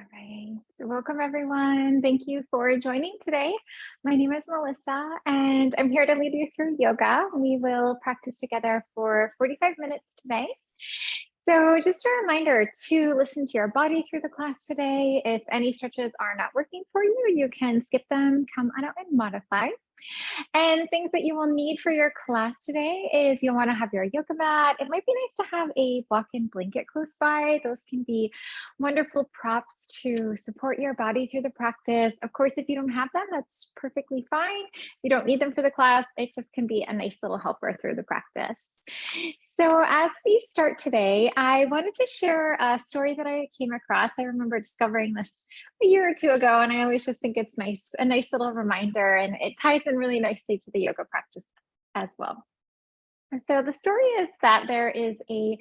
All right. So welcome, everyone. Thank you for joining today. My name is Melissa, and I'm here to lead you through yoga. We will practice together for 45 minutes today. So just a reminder to listen to your body through the class today. If any stretches are not working for you, you can skip them, come on out and modify. And things that you will need for your class today is you'll want to have your yoga mat. It might be nice to have a block-in blanket close by. Those can be wonderful props to support your body through the practice. Of course, if you don't have them, that's perfectly fine. You don't need them for the class. It just can be a nice little helper through the practice. So as we start today, I wanted to share a story that I came across. I remember discovering this a year or two ago, and I always just think it's nice, a nice little reminder, and it ties in really nicely to the yoga practice as well. And so the story is that there is a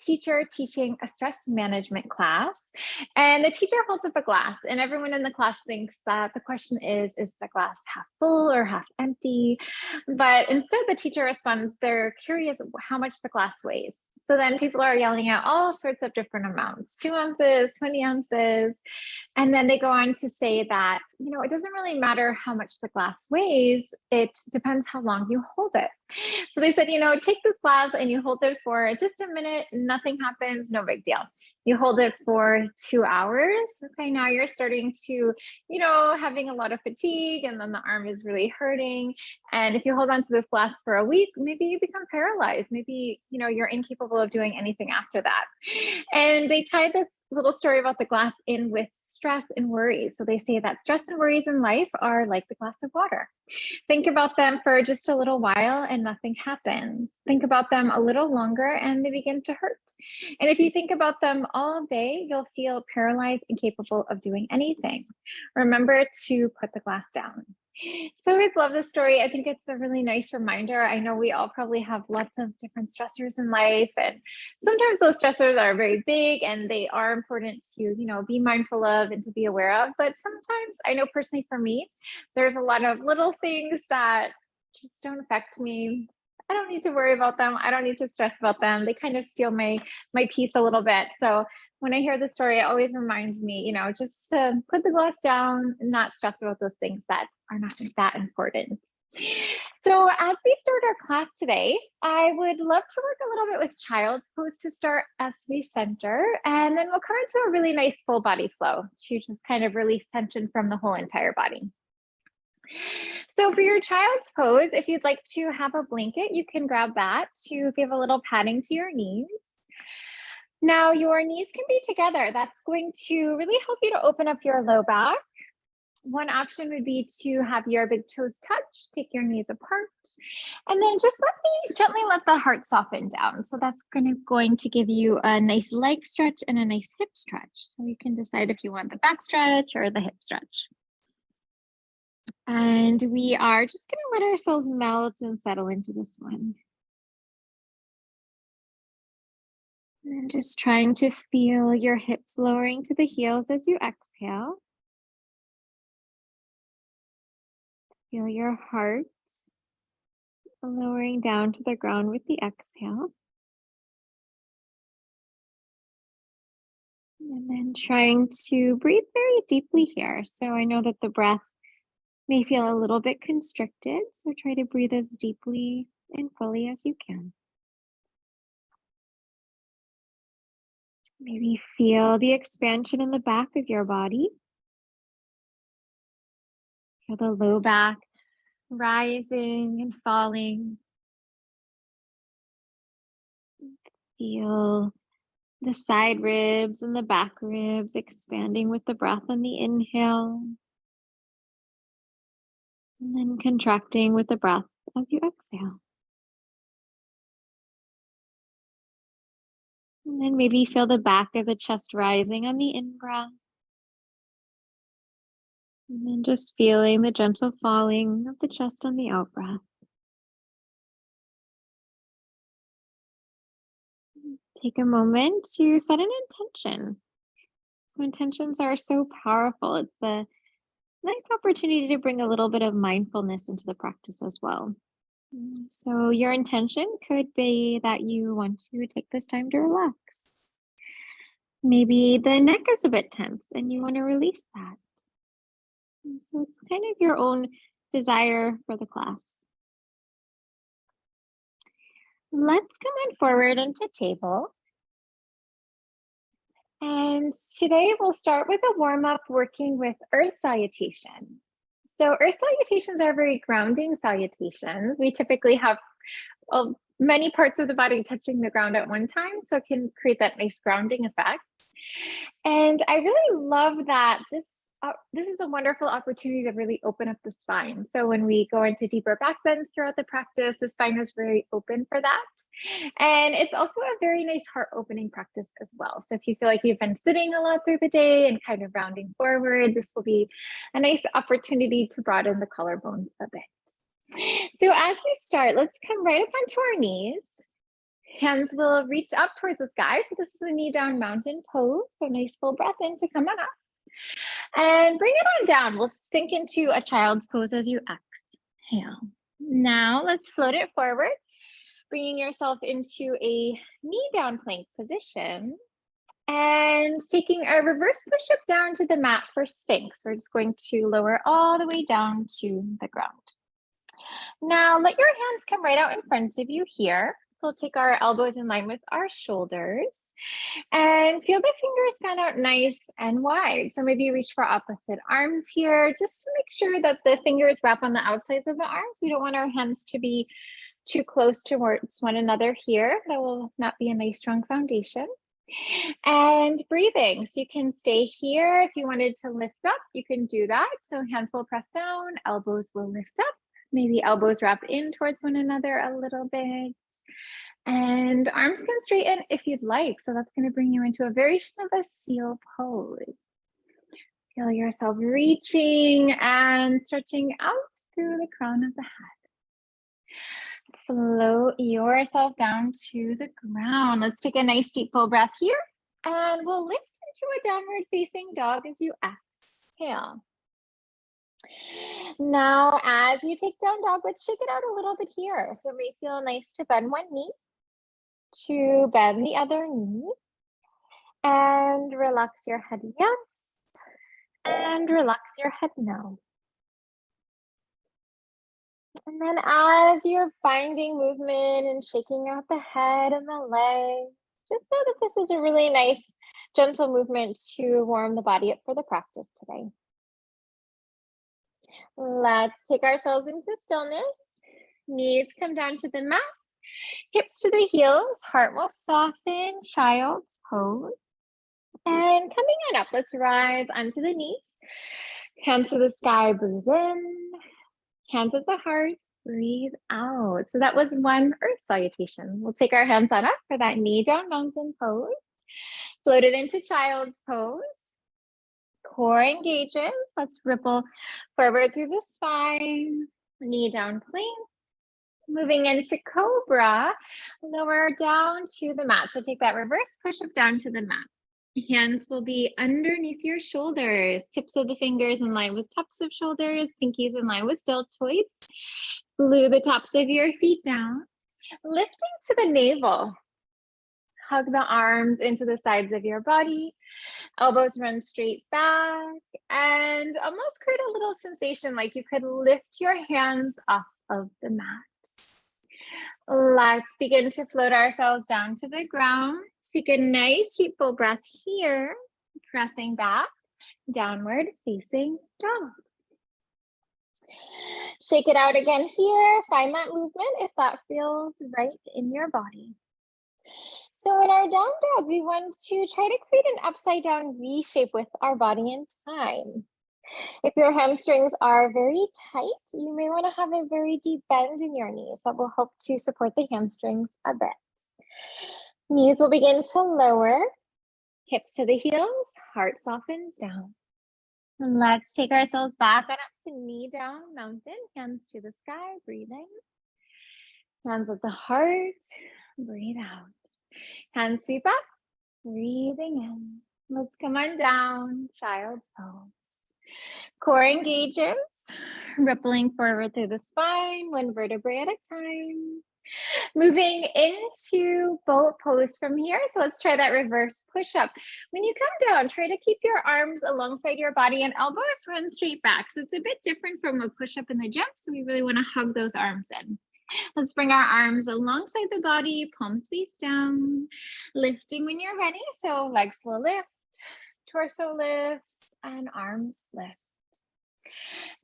teacher teaching a stress management class, and the teacher holds up a glass, and everyone in the class thinks that the question is the glass half full or half empty? But instead, the teacher responds, they're curious how much the glass weighs. So then people are yelling out all sorts of different amounts, 2 ounces, 20 ounces. And then they go on to say that, it doesn't really matter how much the glass weighs, it depends how long you hold it. So they said, take this glass and you hold it for just a minute, nothing happens, no big deal. You hold it for 2 hours. Okay, now you're starting to, having a lot of fatigue, and then the arm is really hurting. And if you hold on to this glass for a week, maybe you become paralyzed. Maybe, you're incapable of doing anything after that. And they tie this little story about the glass in with stress and worries. So they say that stress and worries in life are like the glass of water. Think about them for just a little while and nothing happens. Think about them a little longer and they begin to hurt. And if you think about them all day, you'll feel paralyzed, incapable of doing anything. Remember to put the glass down. So I always love this story. I think it's a really nice reminder. I know we all probably have lots of different stressors in life, and sometimes those stressors are very big and they are important to, be mindful of and to be aware of. But sometimes, I know personally for me, there's a lot of little things that just don't affect me. I don't need to worry about them. I don't need to stress about them. They kind of steal my peace a little bit. So when I hear the story, it always reminds me, just to put the glass down and not stress about those things that are not that important. So as we start our class today, I would love to work a little bit with child's pose to start as we center, and then we'll come into a really nice full body flow to just kind of release tension from the whole entire body. So for your child's pose, if you'd like to have a blanket, you can grab that to give a little padding to your knees. Now your knees can be together. That's going to really help you to open up your low back. One option would be to have your big toes touch, take your knees apart, and then just gently let the heart soften down. So that's going to give you a nice leg stretch and a nice hip stretch. So you can decide if you want the back stretch or the hip stretch. And we are just going to let ourselves melt and settle into this one. And just trying to feel your hips lowering to the heels as you exhale. Feel your heart lowering down to the ground with the exhale. And then trying to breathe very deeply here. So I know that the breath may feel a little bit constricted, so try to breathe as deeply and fully as you can. Maybe feel the expansion in the back of your body. Feel the low back rising and falling. Feel the side ribs and the back ribs expanding with the breath on the inhale. And then contracting with the breath as you exhale. And then maybe feel the back of the chest rising on the in-breath. And then just feeling the gentle falling of the chest on the out-breath. Take a moment to set an intention. So intentions are so powerful. It's a nice opportunity to bring a little bit of mindfulness into the practice as well. So your intention could be that you want to take this time to relax. Maybe the neck is a bit tense and you want to release that. And so it's kind of your own desire for the class. Let's come on forward into table. And today we'll start with a warm-up working with earth salutations. So earth salutations are very grounding salutations. We typically have many parts of the body touching the ground at one time, so it can create that nice grounding effect. And I really love that this is a wonderful opportunity to really open up the spine. So when we go into deeper back bends throughout the practice, the spine is very open for that. And it's also a very nice heart opening practice as well. So if you feel like you've been sitting a lot through the day and kind of rounding forward, this will be a nice opportunity to broaden the collarbones a bit. So as we start, let's come right up onto our knees. Hands will reach up towards the sky. So this is a knee down mountain pose. So nice full breath in to come on up. And bring it on down. We'll sink into a child's pose as you exhale. Now let's float it forward, bringing yourself into a knee down plank position and taking a reverse push-up down to the mat for Sphinx. We're just going to lower all the way down to the ground. Now let your hands come right out in front of you here. So we'll take our elbows in line with our shoulders and feel the fingers fan out nice and wide. So maybe reach for opposite arms here, just to make sure that the fingers wrap on the outsides of the arms. We don't want our hands to be too close towards one another here. That will not be a nice strong foundation. And breathing. So you can stay here. If you wanted to lift up, you can do that. So hands will press down, elbows will lift up. Maybe elbows wrap in towards one another a little bit. And arms can straighten if you'd like. So that's going to bring you into a variation of a seal pose. Feel yourself reaching and stretching out through the crown of the head. Float yourself down to the ground. Let's take a nice deep full breath here. And we'll lift into a downward facing dog as you exhale. Now, as you take down dog, let's shake it out a little bit here. So it may feel nice to bend one knee, to bend the other knee, and relax your head yes, and relax your head no. And then as you're finding movement and shaking out the head and the legs, just know that this is a really nice, gentle movement to warm the body up for the practice today. Let's take ourselves into stillness. Knees come down to the mat, hips to the heels, heart will soften, child's pose. And coming on up, let's rise onto the knees. Hands to the sky, breathe in. Hands at the heart, breathe out. So that was one earth salutation. We'll take our hands on up for that knee down mountain pose. Float it into child's pose. Core engages. Let's ripple forward through the spine. Knee down plank. Moving into cobra, lower down to the mat. So take that reverse push-up down to the mat. Hands will be underneath your shoulders. Tips of the fingers in line with tops of shoulders. Pinkies in line with deltoids. Glue the tops of your feet down. Lifting to the navel. Hug the arms into the sides of your body. Elbows run straight back. And almost create a little sensation like you could lift your hands off of the mat. Let's begin to float ourselves down to the ground. Take a nice deep full breath here, pressing back, downward facing dog. Shake it out again here. Find that movement if that feels right in your body. So in our down dog, we want to try to create an upside down V shape with our body in time. If your hamstrings are very tight, you may want to have a very deep bend in your knees. That will help to support the hamstrings a bit. Knees will begin to lower, hips to the heels, heart softens down. And let's take ourselves back on up to knee down mountain, hands to the sky, breathing. Hands at the heart, breathe out. Hands sweep up, breathing in. Let's come on down, child's pose. Core engages, rippling forward through the spine, one vertebrae at a time. Moving into boat pose from here. So let's try that reverse push-up. When you come down, try to keep your arms alongside your body and elbows run straight back. So it's a bit different from a push-up in the gym. So we really want to hug those arms in. Let's bring our arms alongside the body, palms face down, lifting when you're ready. So legs will lift, torso lifts, and arms lift.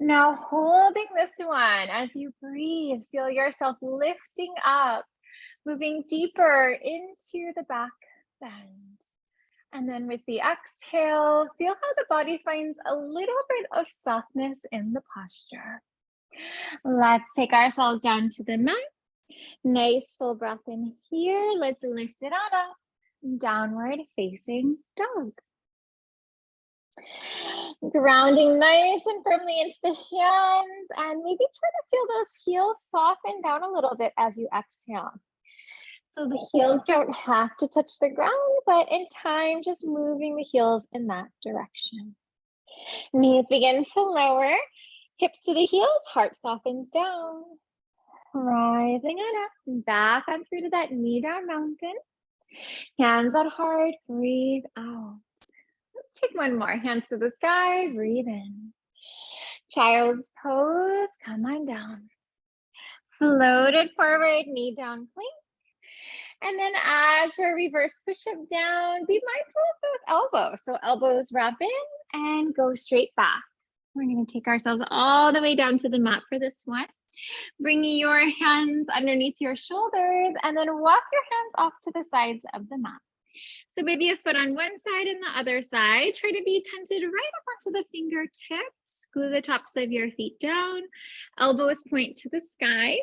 Now holding this one as you breathe, feel yourself lifting up, moving deeper into the back bend. And then with the exhale, feel how the body finds a little bit of softness in the posture. Let's take ourselves down to the mat. Nice full breath in here. Let's lift it on up. Downward facing dog. Grounding nice and firmly into the hands, and maybe try to feel those heels soften down a little bit as you exhale. So the heels don't have to touch the ground, but in time, just moving the heels in that direction. Knees begin to lower, hips to the heels, heart softens down. Rising on up, back on through to that knee down mountain. Hands at heart, breathe out. Let's take one more. Hands to the sky, breathe in. Child's pose, come on down. Floated forward, knee down plank. And then as we're reverse push-up down, be mindful of those elbows. So elbows wrap in and go straight back. We're going to take ourselves all the way down to the mat for this one. Bringing your hands underneath your shoulders and then walk your hands off to the sides of the mat. So maybe a foot on one side and the other side. Try to be tented right up onto the fingertips. Glue the tops of your feet down. Elbows point to the sky.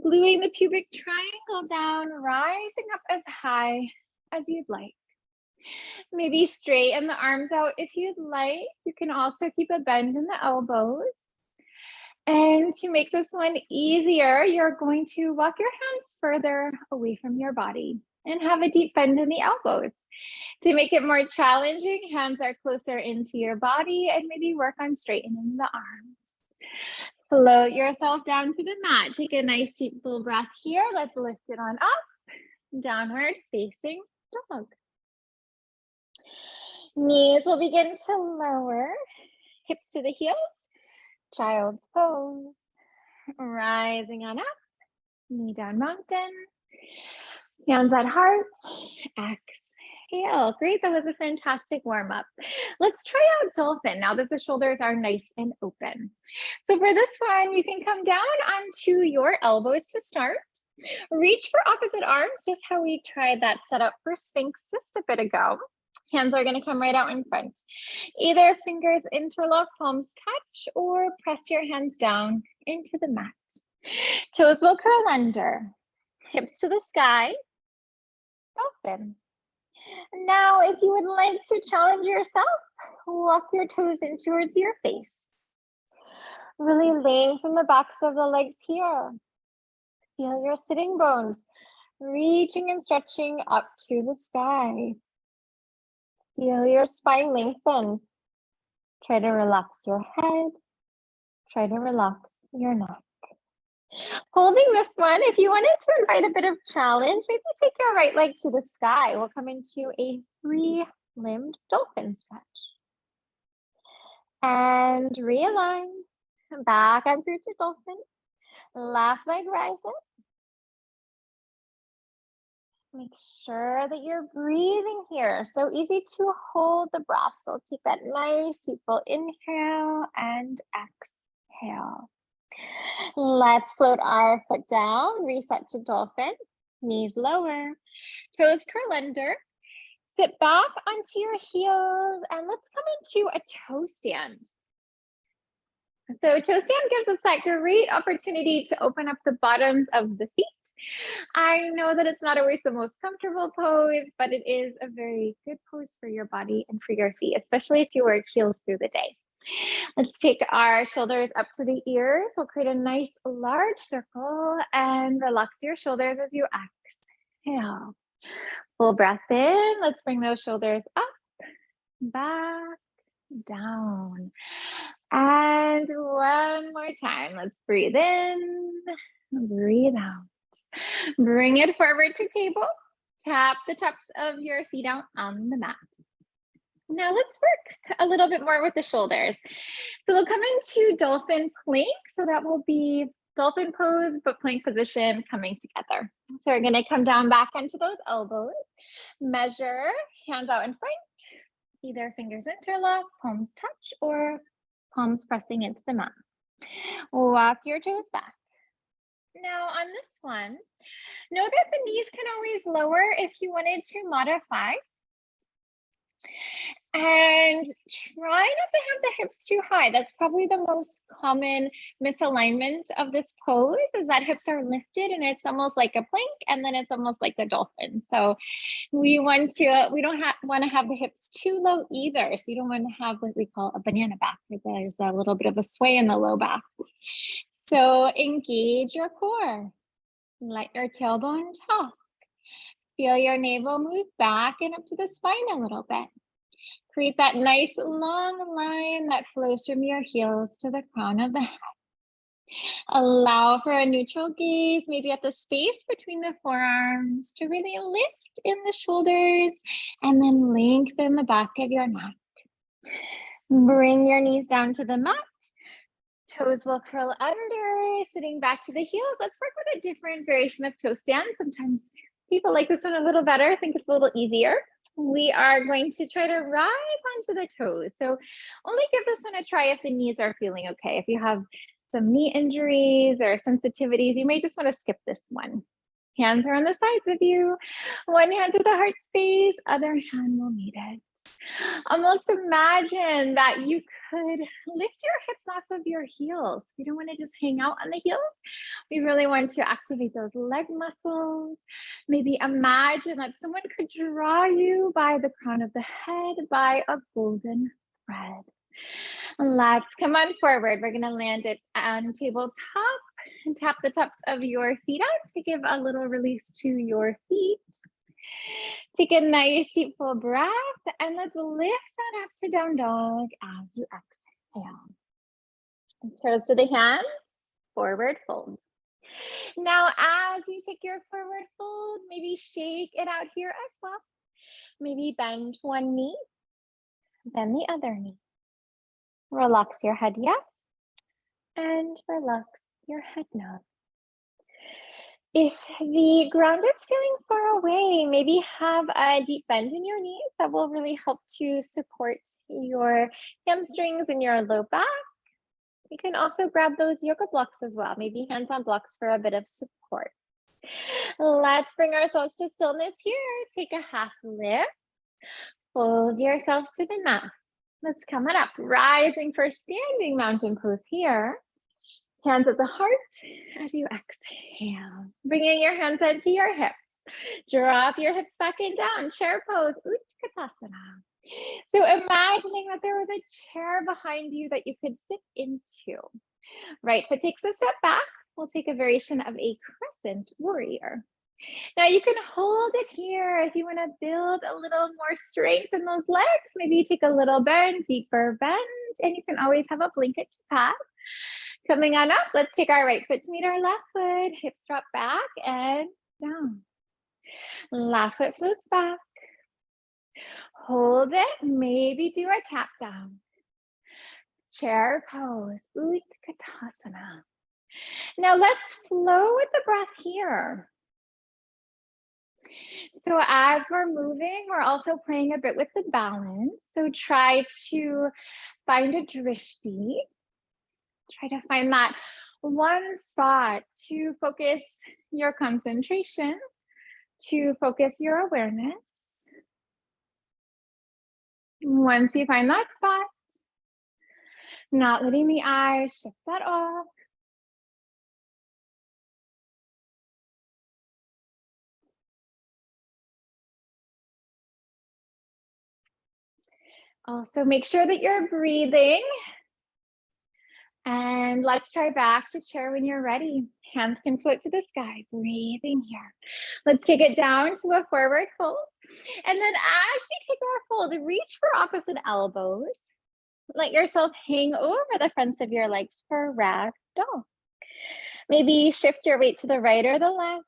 Gluing the pubic triangle down, rising up as high as you'd like. Maybe straighten the arms out if you'd like. You can also keep a bend in the elbows. And to make this one easier, you're going to walk your hands further away from your body and have a deep bend in the elbows. To make it more challenging, hands are closer into your body and maybe work on straightening the arms. Float yourself down to the mat. Take a nice deep full breath here. Let's lift it on up. Downward facing dog. Knees will begin to lower. Hips to the heels. Child's pose. Rising on up. Knee down mountain. Hands at heart. Exhale. Great. That was a fantastic warm up. Let's try out dolphin now that the shoulders are nice and open. So for this one, you can come down onto your elbows to start. Reach for opposite arms, just how we tried that setup for Sphinx just a bit ago. Hands are going to come right out in front. Either fingers interlock, palms touch, or press your hands down into the mat. Toes will curl under. Hips to the sky. Dolphin. Now, if you would like to challenge yourself, walk your toes in towards your face. Really lengthen the backs of the legs here. Feel your sitting bones reaching and stretching up to the sky. Feel your spine lengthen. Try to relax your head. Try to relax your neck. Holding this one, if you wanted to invite a bit of challenge, maybe take your right leg to the sky. We'll come into a three-limbed dolphin stretch. And realign. Back and through to dolphin. Left leg rises. Make sure that you're breathing here. So easy to hold the breath. So take that nice deep full inhale and exhale. Let's float our foot down, reset to dolphin, knees lower, toes curl under, sit back onto your heels, and let's come into a toe stand. So toe stand gives us that great opportunity to open up the bottoms of the feet. I know that it's not always the most comfortable pose, but it is a very good pose for your body and for your feet, especially if you wear heels through the day. Let's take our shoulders up to the ears. We'll create a nice large circle and relax your shoulders as you exhale. Full breath in. Let's bring those shoulders up, back, down. And one more time. Let's breathe in, breathe out. Bring it forward to table. Tap the tops of your feet out on the mat. Now let's work a little bit more with the shoulders. So we'll come into dolphin plank. So that will be dolphin pose, but plank position coming together. So we're going to come down back onto those elbows. Measure, hands out in front, either fingers interlock, palms touch, or palms pressing into the mat. Walk your toes back. Now on this one, know that the knees can always lower if you wanted to modify. And try not to have the hips too high. That's probably the most common misalignment of this pose, is that hips are lifted and it's almost like a plank, and then it's almost like a dolphin. So we don't want to have the hips too low either. So you don't want to have what we call a banana back, where there's a little bit of a sway in the low back. So engage your core. Let your tailbone tuck. Feel your navel move back and up to the spine a little bit. Create that nice long line that flows from your heels to the crown of the head. Allow for a neutral gaze, maybe at the space between the forearms, to really lift in the shoulders and then lengthen the back of your neck. Bring your knees down to the mat. Toes will curl under, sitting back to the heels. Let's work with a different variation of toe stand. Sometimes people like this one a little better. I think it's a little easier. We are going to try to rise onto the toes. So only give this one a try if the knees are feeling okay. If you have some knee injuries or sensitivities, you may just want to skip this one. Hands are on the sides of you. One hand to the heart space, other hand will meet it. Almost imagine that you could lift your hips off of your heels. We don't want to just hang out on the heels. We really want to activate those leg muscles. Maybe imagine that someone could draw you by the crown of the head by a golden thread. Let's come on forward. We're going to land it on tabletop and tap the tops of your feet out to give a little release to your feet. Take a nice deep full breath, and let's lift on up to down dog as you exhale. And toes to the hands, forward fold. Now, as you take your forward fold, maybe shake it out here as well. Maybe bend one knee, then the other knee. Relax your head yes, and relax your head no. If the ground is feeling far away, maybe have a deep bend in your knees. That will really help to support your hamstrings and your low back. You can also grab those yoga blocks as well, maybe hands on blocks for a bit of support. Let's bring ourselves to stillness here. Take a half lift. Fold yourself to the mat. Let's come on up, rising for standing mountain pose here. Hands at the heart as you exhale. Bringing your hands into your hips. Drop your hips back and down. Chair pose, Utkatasana. So imagining that there was a chair behind you that you could sit into. Right foot takes a step back. We'll take a variation of a crescent warrior. Now you can hold it here if you want to build a little more strength in those legs. Maybe you take a little bend, deeper bend, and you can always have a blanket to pat. Coming on up, let's take our right foot to meet our left foot. Hips drop back and down. Left foot floats back. Hold it, maybe do a tap down. Chair pose, Utkatasana. Now let's flow with the breath here. So as we're moving, we're also playing a bit with the balance. So try to find a drishti. Try to find that one spot to focus your concentration, to focus your awareness. Once you find that spot, not letting the eyes shift that off. Also make sure that you're breathing. And let's try back to chair when you're ready. Hands can float to the sky, breathing here. Let's take it down to a forward fold. And then as we take our fold, reach for opposite elbows. Let yourself hang over the fronts of your legs for ragdoll. Maybe shift your weight to the right or the left.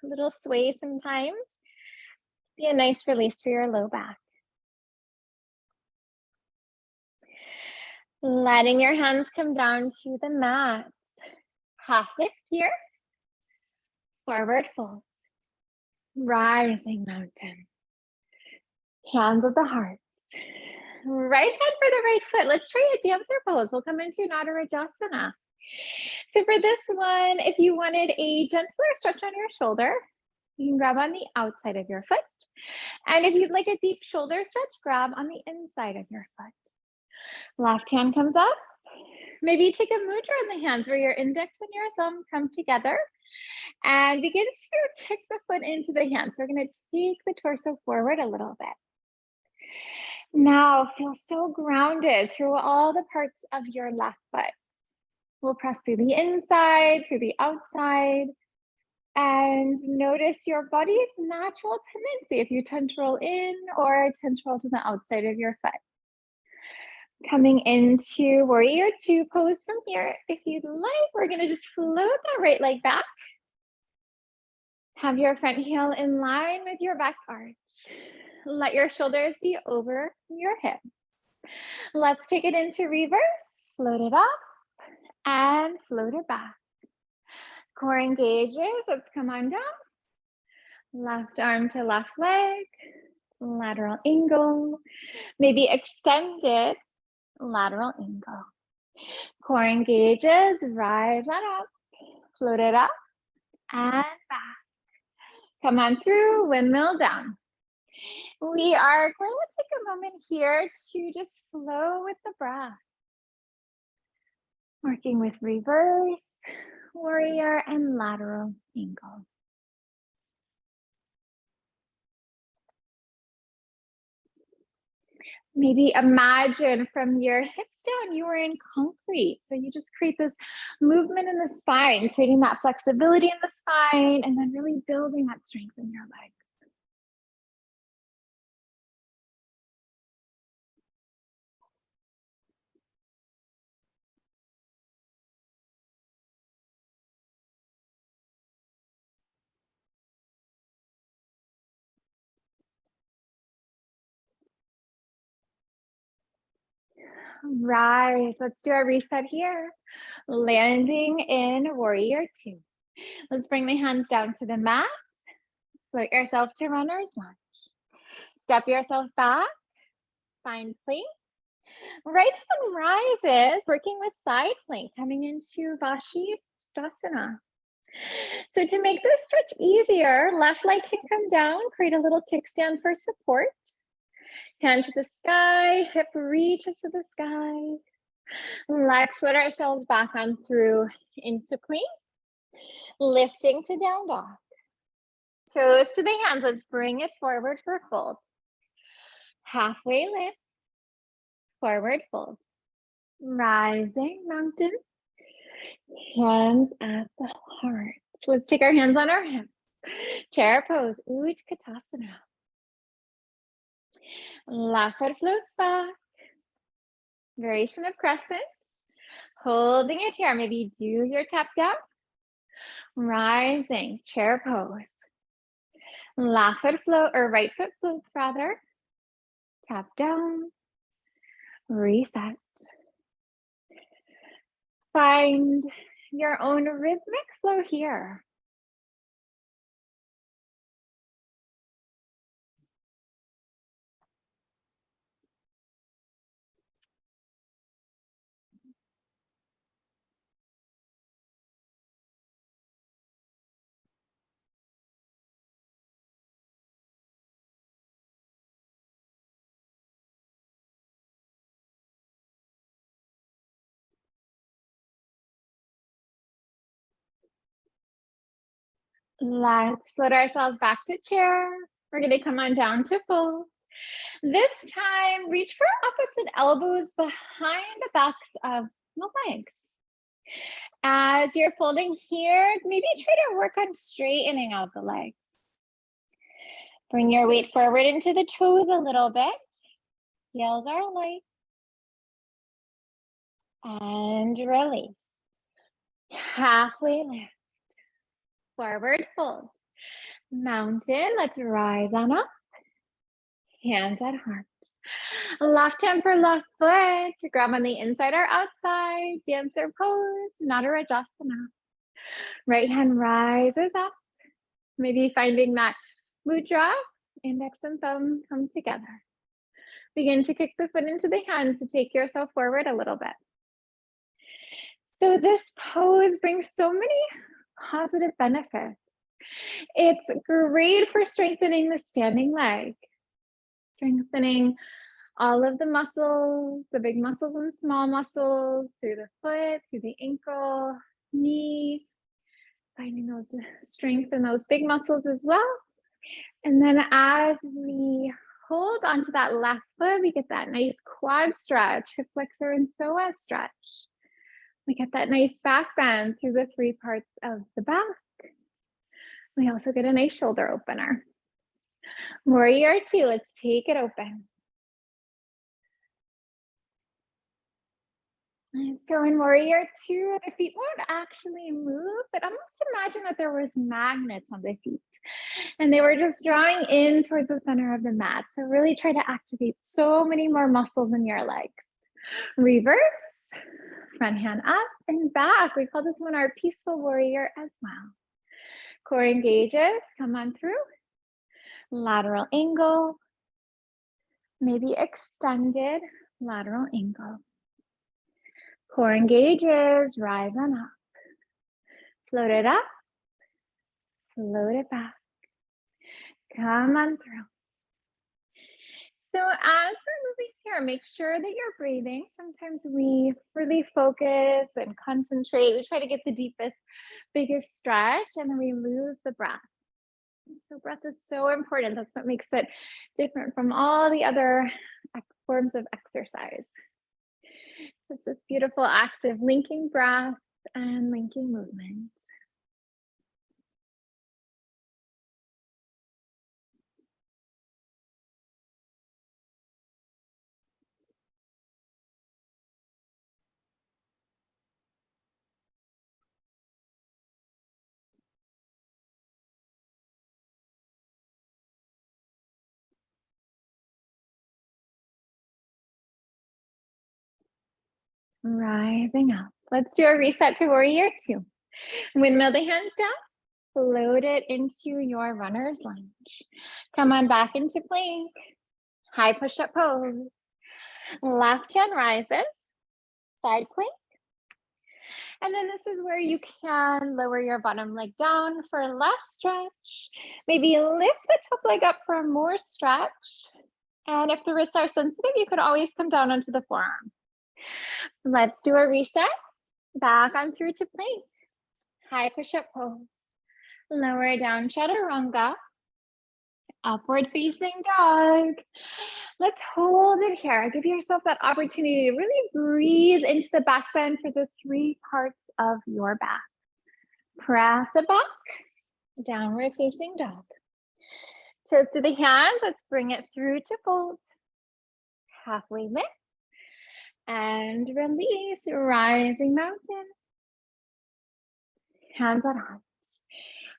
A little sway sometimes. Be a nice release for your low back. Letting your hands come down to the mat. Half lift here. Forward fold. Rising mountain. Hands at the heart. Right hand for the right foot. Let's try a dancer pose. We'll come into Nadarajasana. So for this one, if you wanted a gentler stretch on your shoulder, you can grab on the outside of your foot. And if you'd like a deep shoulder stretch, grab on the inside of your foot. Left hand comes up. Maybe take a mudra in the hands where your index and your thumb come together and begin to kick the foot into the hand. So we're going to take the torso forward a little bit. Now feel so grounded through all the parts of your left foot. We'll press through the inside, through the outside, and notice your body's natural tendency if you tend to roll in or tend to roll to the outside of your foot. Coming into warrior two pose from here. If you'd like, we're going to just float that right leg back. Have your front heel in line with your back arch. Let your shoulders be over your hips. Let's take it into reverse. Float it up and float it back. Core engages. Let's come on down. Left arm to left leg. Lateral angle. Maybe extended lateral angle. Core engages. Rise that up. Float it up and back. Come on through. Windmill down. We are going to take a moment here to just flow with the breath. Working with reverse, warrior, and lateral angle. Maybe imagine from your hips down, you are in concrete. So you just create this movement in the spine, creating that flexibility in the spine, and then really building that strength in your legs. Right, let's do a reset here. Landing in warrior two. Let's bring the hands down to the mat. Float yourself to runner's lunge. Step yourself back, find plank. Right hand rises, working with side plank, coming into Vashisthasana. So to make this stretch easier, left leg can come down, create a little kickstand for support. Hand to the sky, hip reaches to the sky. Let's put ourselves back on through into plank, lifting to down dog. Toes to the hands, let's bring it forward for fold. Halfway lift, forward fold. Rising mountain, hands at the heart. Let's take our hands on our hips. Chair pose, Utkatasana. Left foot floats back. Variation of crescent. Holding it here. Maybe do your tap down. Rising, chair pose. Left foot float, or right foot floats rather. Tap down. Reset. Find your own rhythmic flow here. Let's float ourselves back to chair. We're going to come on down to fold. This time, reach for opposite elbows behind the backs of the legs. As you're folding here, maybe try to work on straightening out the legs. Bring your weight forward into the toes a little bit. Heels are light. And release. Halfway lift, forward fold. Mountain, let's rise on up. Hands at heart. Left hand for left foot. Grab on the inside or outside. Dancer pose, Nadarajasana. Right hand rises up. Maybe finding that mudra. Index and thumb come together. Begin to kick the foot into the hand to take yourself forward a little bit. So this pose brings so many positive benefits. It's great for strengthening the standing leg, strengthening all of the muscles, the big muscles and small muscles, through the foot, through the ankle, knee, finding those strength in those big muscles as well. And then as we hold onto that left foot, we get that nice quad stretch, hip flexor and psoas stretch. We get that nice back bend through the three parts of the back. We also get a nice shoulder opener. Warrior two, let's take it open. And so in warrior two, the feet won't actually move, but almost imagine that there was magnets on the feet and they were just drawing in towards the center of the mat. So really try to activate so many more muscles in your legs. Reverse, front hand up and back. We call this one our peaceful warrior as well. Core engages, come on through. Lateral angle, maybe extended lateral angle. Core engages, rise on up. Float it up, float it back. Come on through. So as we're moving here, make sure that you're breathing. Sometimes we really focus and concentrate. We try to get the deepest, biggest stretch, and then we lose the breath. So breath is so important. That's what makes it different from all the other forms of exercise. It's this beautiful act of linking breath and linking movement. Rising up. Let's do a reset to warrior two. Windmill the hands down. Float it into your runner's lunge. Come on back into plank. High push-up pose. Left hand rises. Side plank. And then this is where you can lower your bottom leg down for less stretch. Maybe lift the top leg up for more stretch. And if the wrists are sensitive, you could always come down onto the forearm. Let's do a reset. Back on through to plank. High push-up pose. Lower down, chaturanga. Upward facing dog. Let's hold it here. Give yourself that opportunity to really breathe into the back bend for the three parts of your back. Press the back, downward facing dog. Toes to the hands, let's bring it through to fold. Halfway lift and release, rising mountain. Hands at heart.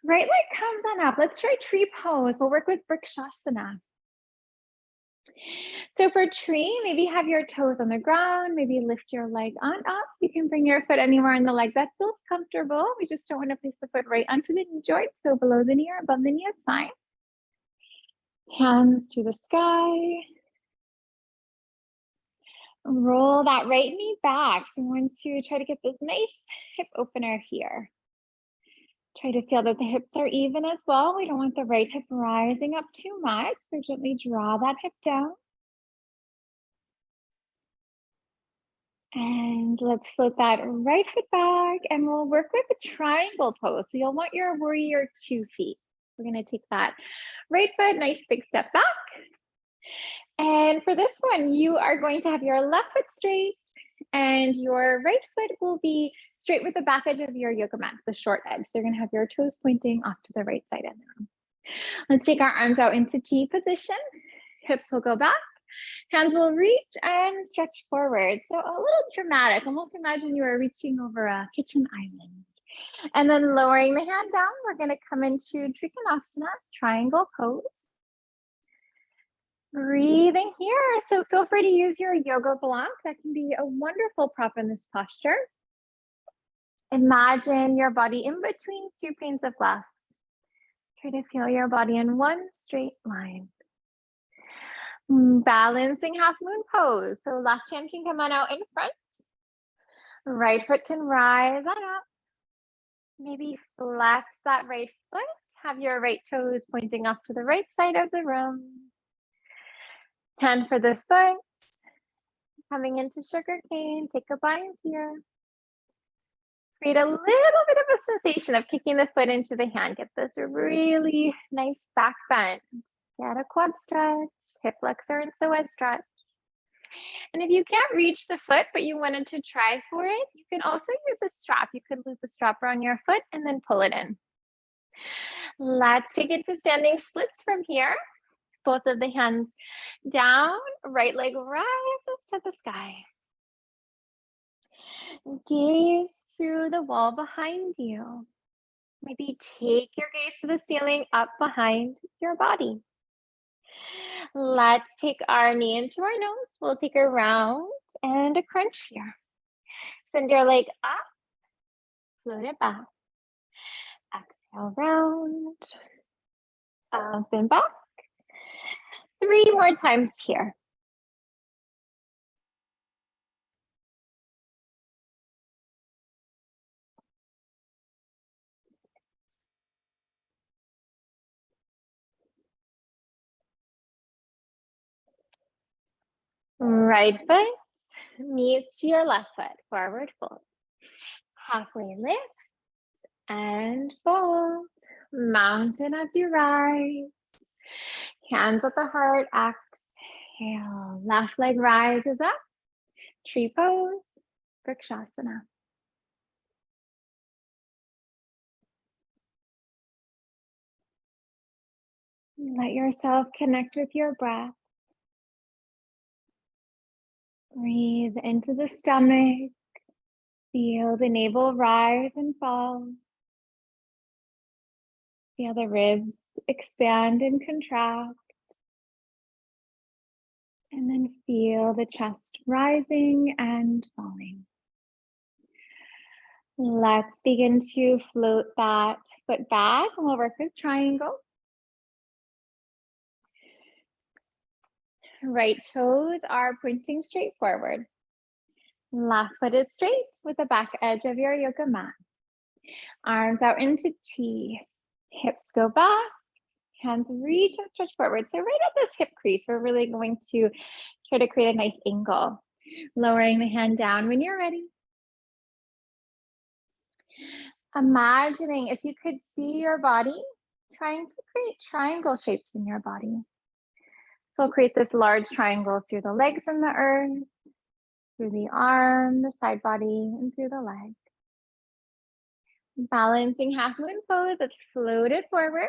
Right leg comes on up. Let's try tree pose. We'll work with Vrikshasana. So for tree, maybe have your toes on the ground, maybe lift your leg on up. You can bring your foot anywhere in the leg that feels comfortable. We just don't want to place the foot right onto the knee joint. So below the knee or above the knee is fine. Hands to the sky. Roll that right knee back. So we want to try to get this nice hip opener here. Try to feel that the hips are even as well. We don't want the right hip rising up too much. So gently draw that hip down. And let's float that right foot back and we'll work with a triangle pose. So you'll want your warrior 2 feet. We're going to take that right foot, nice big step back. And for this one, you are going to have your left foot straight and your right foot will be straight with the back edge of your yoga mat, the short edge. So you're going to have your toes pointing off to the right side of the room. Let's take our arms out into T position. Hips will go back. Hands will reach and stretch forward. So a little dramatic. Almost imagine you are reaching over a kitchen island. And then lowering the hand down, we're going to come into Trikonasana, triangle pose. Breathing here. So feel free to use your yoga block. That can be a wonderful prop in this posture. Imagine your body in between two panes of glass. Try to feel your body in one straight line. Balancing half moon pose. So left hand can come on out in front. Right foot can rise on up. Maybe flex that right foot. Have your right toes pointing off to the right side of the room. Hand for the foot. Coming into sugar cane. Take a bind here. Create a little bit of a sensation of kicking the foot into the hand. Get this really nice back bend. Get a quad stretch. Hip flexor into the west stretch. And if you can't reach the foot, but you wanted to try for it, you can also use a strap. You could loop a strap around your foot and then pull it in. Let's take it to standing splits from here. Both of the hands down, right leg rises to the sky. Gaze to the wall behind you. Maybe take your gaze to the ceiling up behind your body. Let's take our knee into our nose. We'll take a round and a crunch here. Send your leg up, float it back. Exhale, round, up and back. 3 more times here. Right foot meets your left foot, forward fold. Halfway lift and fold. Mountain as you rise. Hands at the heart, exhale. Left leg rises up. Tree pose, Vrikshasana. Let yourself connect with your breath. Breathe into the stomach. Feel the navel rise and fall. Feel the ribs expand and contract. And then feel the chest rising and falling. Let's begin to float that foot back, and we'll work with triangle. Right toes are pointing straight forward. Left foot is straight with the back edge of your yoga mat. Arms out into T. Hips go back. Hands reach and stretch forward. So right at this hip crease, we're really going to try to create a nice angle. Lowering the hand down when you're ready. Imagining if you could see your body, trying to create triangle shapes in your body. So we'll create this large triangle through the legs and the earth, through the arm, the side body, and through the leg. Balancing half moon pose, it's floated forward.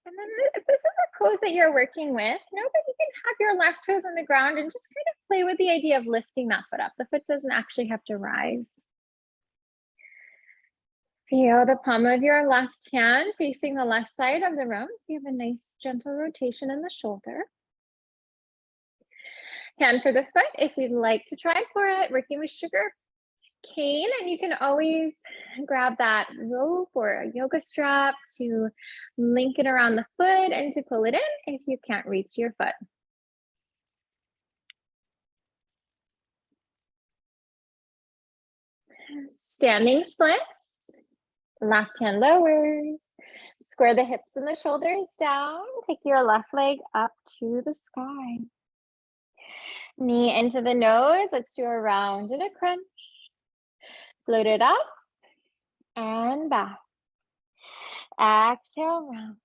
And then if this is a pose that you're working with, know that you can have your left toes on the ground and just kind of play with the idea of lifting that foot up. The foot doesn't actually have to rise. Feel the palm of your left hand facing the left side of the room. So you have a nice gentle rotation in the shoulder. Hand for the foot if you'd like to try for it, working with sugar cane, and you can always grab that rope or a yoga strap to link it around the foot and to pull it in if you can't reach your foot. Standing split. Left hand lowers. Square the hips and the shoulders down. Take your left leg up to the sky. Knee into the nose. Let's do a round and a crunch. Float it up and back. Exhale, round.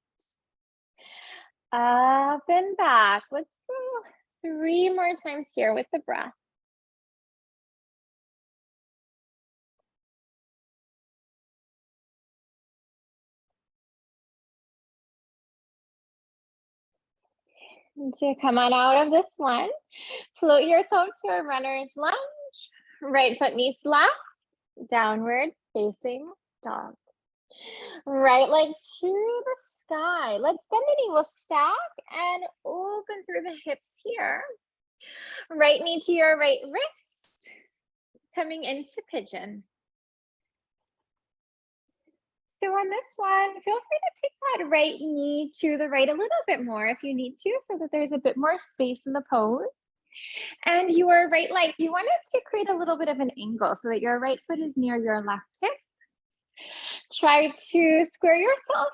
Up and back. Let's go 3 more times here with the breath. And so come on out of this one. Float yourself to a runner's lunge. Right foot meets left. Downward facing dog. Right leg to the sky. Let's bend the knee. We'll stack and open through the hips here. Right knee to your right wrist. Coming into pigeon. So on this one, feel free to take that right knee to the right a little bit more if you need to, so that there's a bit more space in the pose. And your right leg, you want it to create a little bit of an angle so that your right foot is near your left hip. Try to square yourself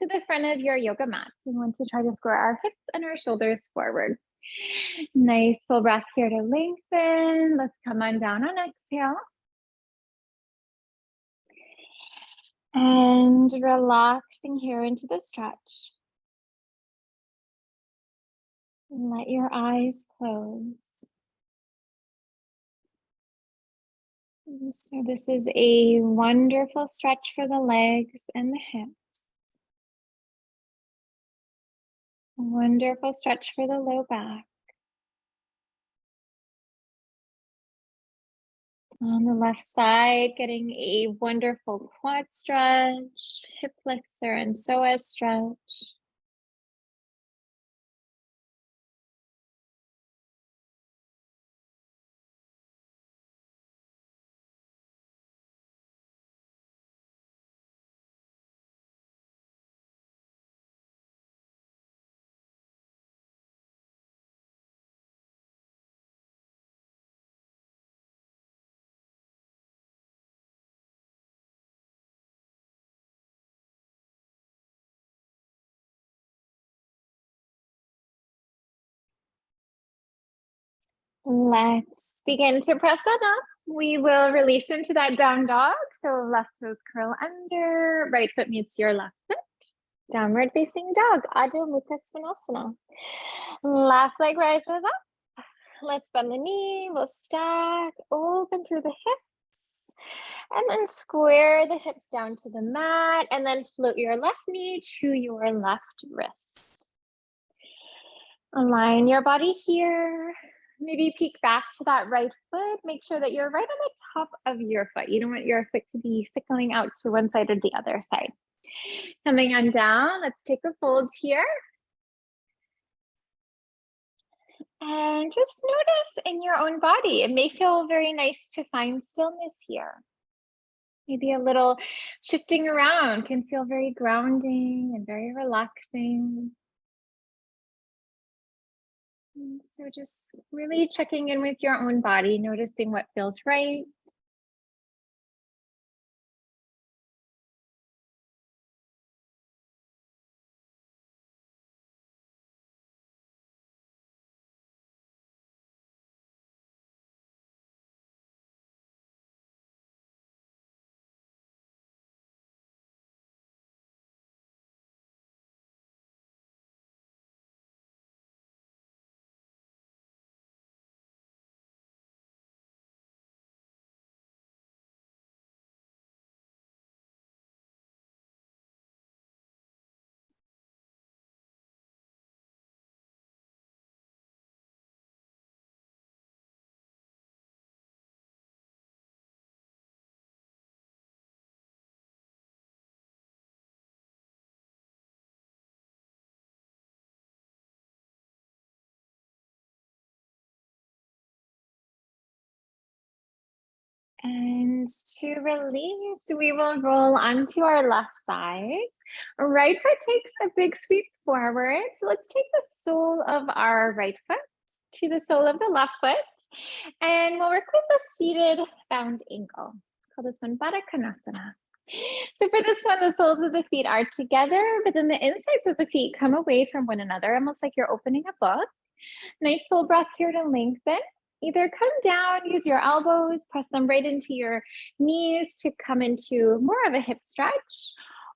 to the front of your yoga mat. We want to try to square our hips and our shoulders forward. Nice full breath here to lengthen. Let's come on down on exhale. And relaxing here into the stretch. And let your eyes close. So this is a wonderful stretch for the legs and the hips. A wonderful stretch for the low back. On the left side, getting a wonderful quad stretch, hip flexor and psoas stretch. Let's begin to press that up. We will release into that down dog. So left toes curl under, right foot meets your left foot. Downward facing dog, Adho Mukha Svanasana. Left leg rises up. Let's bend the knee, we'll stack, open through the hips. And then square the hips down to the mat and then float your left knee to your left wrist. Align your body here. Maybe peek back to that right foot. Make sure that you're right on the top of your foot. You don't want your foot to be sickling out to one side or the other side. Coming on down, let's take a fold here. And just notice in your own body. It may feel very nice to find stillness here. Maybe a little shifting around can feel very grounding and very relaxing. So just really checking in with your own body, noticing what feels right. And to release, we will roll onto our left side. Right foot takes a big sweep forward. So let's take the sole of our right foot to the sole of the left foot. And we'll work with the seated bound ankle. Call this one Baddha Konasana. So for this one, the soles of the feet are together, but then the insides of the feet come away from one another, almost like you're opening a book. Nice full breath here to lengthen. Either come down, use your elbows, press them right into your knees to come into more of a hip stretch.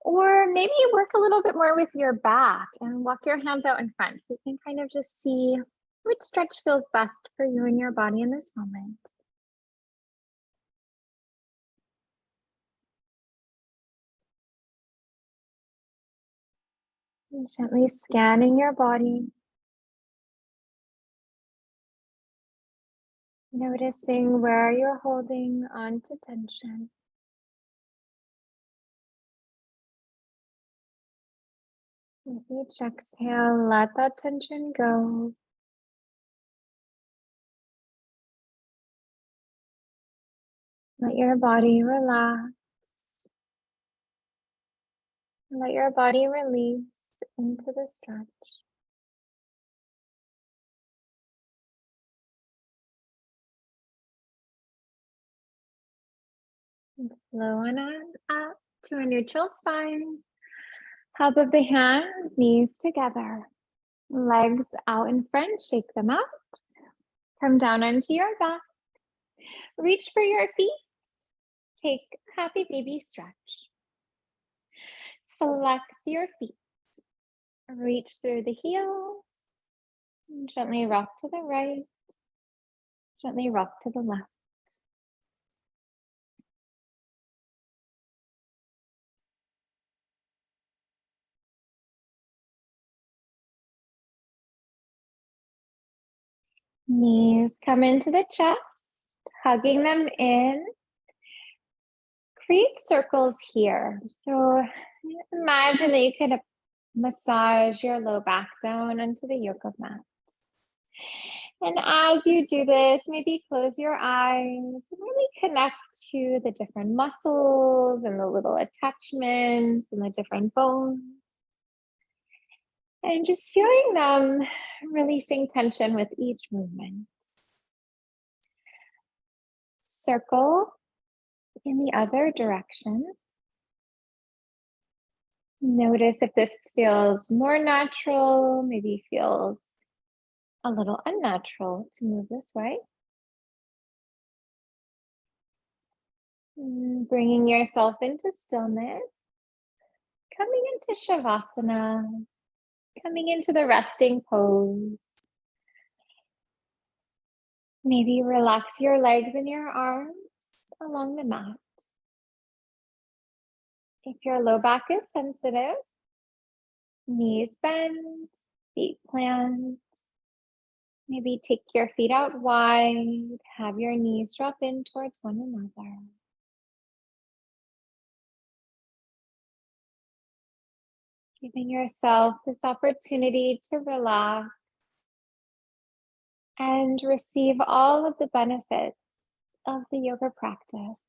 Or maybe work a little bit more with your back and walk your hands out in front so you can kind of just see which stretch feels best for you and your body in this moment. And gently scanning your body. Noticing where you're holding on to tension. With each exhale, let that tension go. Let your body relax. Let your body release into the stretch. And flow on up to a neutral spine. Top of the hands, knees together. Legs out in front, shake them out. Come down onto your back. Reach for your feet. Take happy baby stretch. Flex your feet. Reach through the heels. Gently rock to the right. Gently rock to the left. Knees come into the chest, hugging them in. Create circles here. So imagine that you could massage your low back down onto the yoga mat. And as you do this, maybe close your eyes and really connect to the different muscles and the little attachments and the different bones. And just feeling them releasing tension with each movement. Circle in the other direction. Notice if this feels more natural, maybe feels a little unnatural to move this way. Bringing yourself into stillness, coming into Shavasana, coming into the resting pose. Maybe relax your legs and your arms along the mat. If your low back is sensitive, knees bend, feet plant. Maybe take your feet out wide, have your knees drop in towards one another. Giving yourself this opportunity to relax and receive all of the benefits of the yoga practice.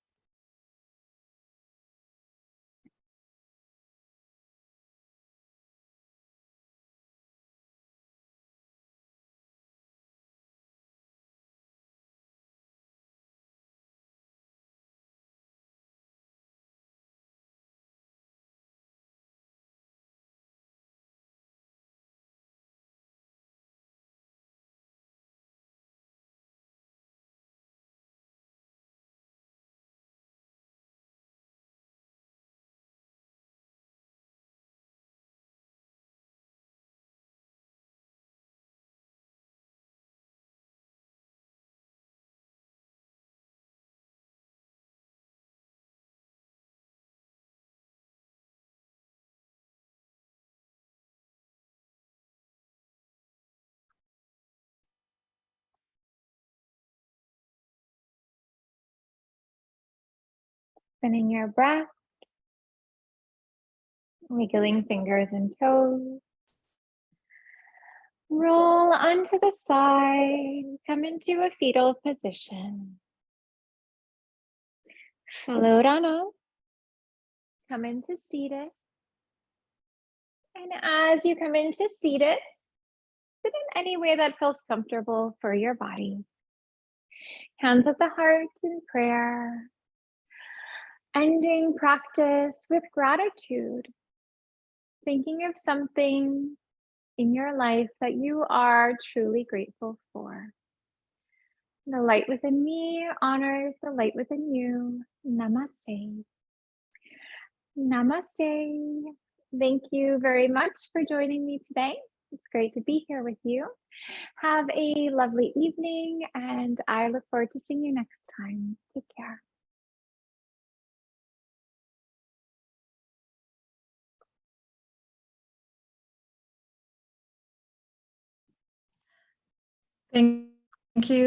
Spinning your breath, wiggling fingers and toes. Roll onto the side, come into a fetal position. Float on up, come into seated. And as you come into seated, sit in any way that feels comfortable for your body. Hands at the heart in prayer. Ending practice with gratitude. Thinking of something in your life that you are truly grateful for. The light within me honors the light within you. Namaste. Namaste. Thank you very much for joining me today. It's great to be here with you. Have a lovely evening, and I look forward to seeing you next time. Take care. Thank you.